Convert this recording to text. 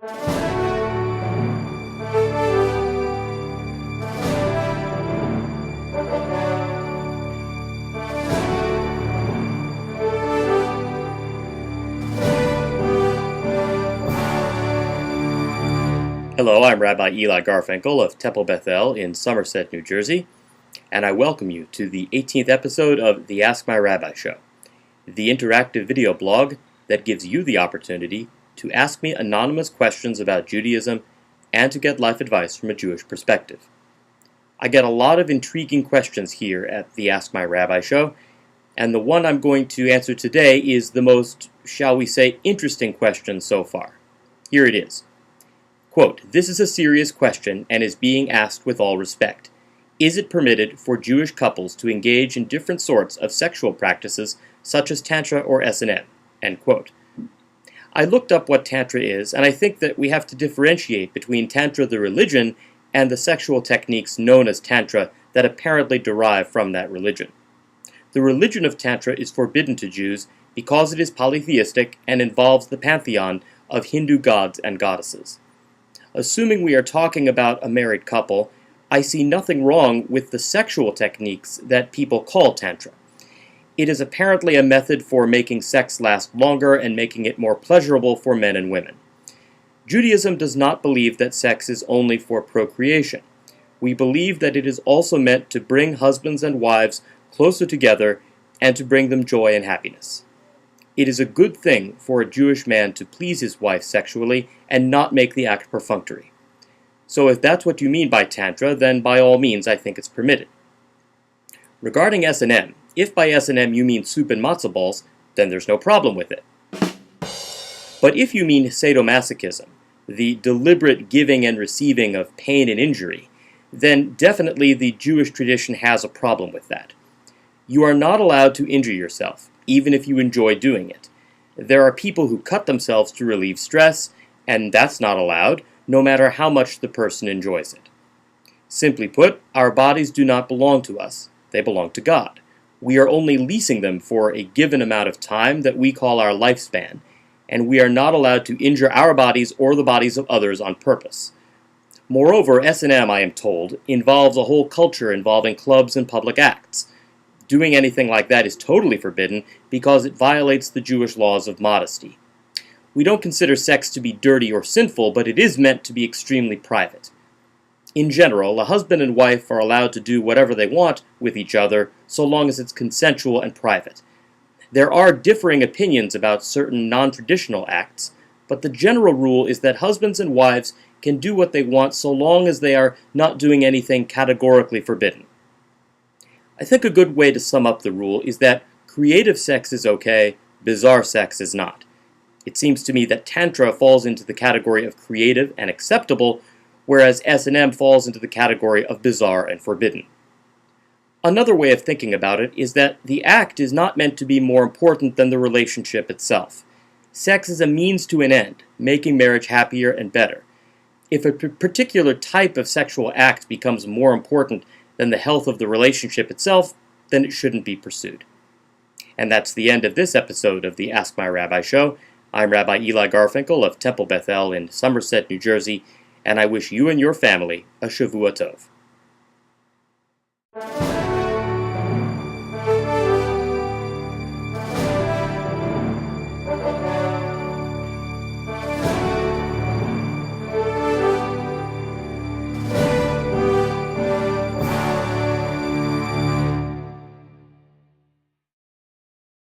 Hello, I'm Rabbi Eli Garfinkel of Temple Bethel in Somerset, New Jersey, and I welcome you to the 18th episode of the Ask My Rabbi Show, the interactive video blog that gives you the opportunity to ask me anonymous questions about Judaism and to get life advice from a Jewish perspective. I get a lot of intriguing questions here at the Ask My Rabbi Show, and the one I'm going to answer today is the most, shall we say, interesting question so far. Here it is. Quote, "This is a serious question and is being asked with all respect. Is it permitted for Jewish couples to engage in different sorts of sexual practices such as Tantra or S&M?" End quote. I looked up what Tantra is, and I think that we have to differentiate between Tantra the religion and the sexual techniques known as Tantra that apparently derive from that religion. The religion of Tantra is forbidden to Jews because it is polytheistic and involves the pantheon of Hindu gods and goddesses. Assuming we are talking about a married couple, I see nothing wrong with the sexual techniques that people call Tantra. It is apparently a method for making sex last longer and making it more pleasurable for men and women. Judaism does not believe that sex is only for procreation. We believe that it is also meant to bring husbands and wives closer together and to bring them joy and happiness. It is a good thing for a Jewish man to please his wife sexually and not make the act perfunctory. So if that's what you mean by Tantra, then by all means I think it's permitted. Regarding S&M, if by S&M you mean soup and matzo balls, then there's no problem with it. But if you mean sadomasochism, the deliberate giving and receiving of pain and injury, then definitely the Jewish tradition has a problem with that. You are not allowed to injure yourself, even if you enjoy doing it. There are people who cut themselves to relieve stress, and that's not allowed, no matter how much the person enjoys it. Simply put, our bodies do not belong to us. They belong to God. We are only leasing them for a given amount of time that we call our lifespan, and we are not allowed to injure our bodies or the bodies of others on purpose. Moreover, S&M, I am told, involves a whole culture involving clubs and public acts. Doing anything like that is totally forbidden because it violates the Jewish laws of modesty. We don't consider sex to be dirty or sinful, but it is meant to be extremely private. In general, a husband and wife are allowed to do whatever they want with each other so long as it's consensual and private. There are differing opinions about certain non-traditional acts, but the general rule is that husbands and wives can do what they want so long as they are not doing anything categorically forbidden. I think a good way to sum up the rule is that creative sex is okay, bizarre sex is not. It seems to me that Tantra falls into the category of creative and acceptable, whereas S&M falls into the category of bizarre and forbidden. Another way of thinking about it is that the act is not meant to be more important than the relationship itself. Sex is a means to an end, making marriage happier and better. If a particular type of sexual act becomes more important than the health of the relationship itself, then it shouldn't be pursued. And that's the end of this episode of the Ask My Rabbi Show. I'm Rabbi Eli Garfinkel of Temple Bethel in Somerset, New Jersey, and I wish you and your family a Shavua Tov.